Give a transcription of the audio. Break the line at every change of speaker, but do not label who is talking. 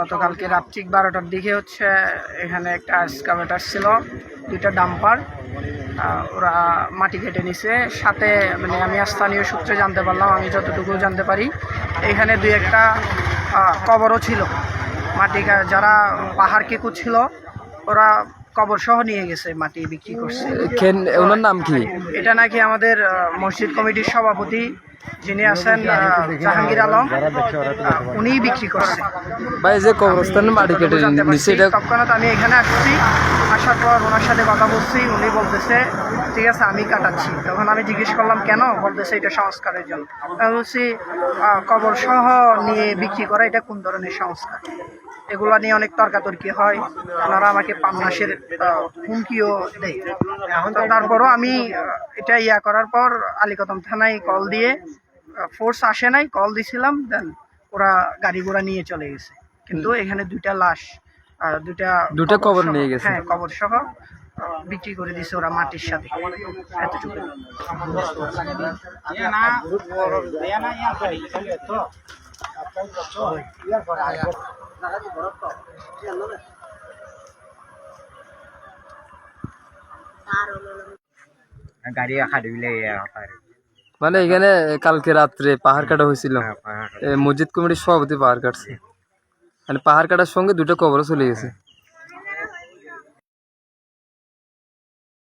গতকালকে রাত্রি 12টার দিকে হচ্ছে এখানে একটা এক্সকাভেটর ছিল, 2টা ডাম্পার, ওরা মাটি কেটে নিছে। সাথে মানে আমি স্থানীয় সূত্রে জানতে পারলাম, আমি যতটুকু জানতে পারি এখানে 2-1টা কবরও ছিল। মাটি যারা পাহাড় কেকু ছিল ওরা কবর সহ নিয়ে গেছে, মাটি বিক্রি করছে।
ওনার নাম কি?
এটা নাকি আমাদের মসজিদ কমিটির সভাপতি যিনি আছেন জাহাঙ্গীর আলম, উনিই বিক্রি করছে।
ভাই যে কবরস্থানে মাটি কেটে নিছে এটা
তৎক্ষণাৎ আমি এখানে আসছি, আসার পর ওনার সাথে কথা বলছি, উনি বলতেছে ঠিক আছে আমি কাটাচ্ছি। তখন আমি জিজ্ঞেস করলাম কেন, বলতেছে এটা সংস্কারের জন্য। আমি বলছি কবর সহ নিয়ে বিক্রি করা এটা কোন ধরনের সংস্কার? এগুলো নিয়ে অনেক তর্কাতর্কি হয়, ওনারা আমাকে 5 মাসের হুমকিও দেয়। তারপরও আমি এটা করার পর আলীকদম থানায় কল দিয়ে, ফোর্স আসে নাই, কল দিছিলাম, দেন ওরা গাড়ি ঘোড়া নিয়ে চলে গেছে। কিন্তু এখানে 2টা লাশ, দুটা
কবর নিয়ে গেছে।
হ্যাঁ, কবর সহ বিক্রি করে দিছে ওরা মাটির সাথে। এতটুকু।
মানে এখানে কালকে রাত্রে পাহাড় কাটা হয়েছিল, মসজিদ কমিটির সভাপতি পাহাড় কাটছে, মানে পাহাড় কাটার সঙ্গে 2টা কবরও চলে গেছে।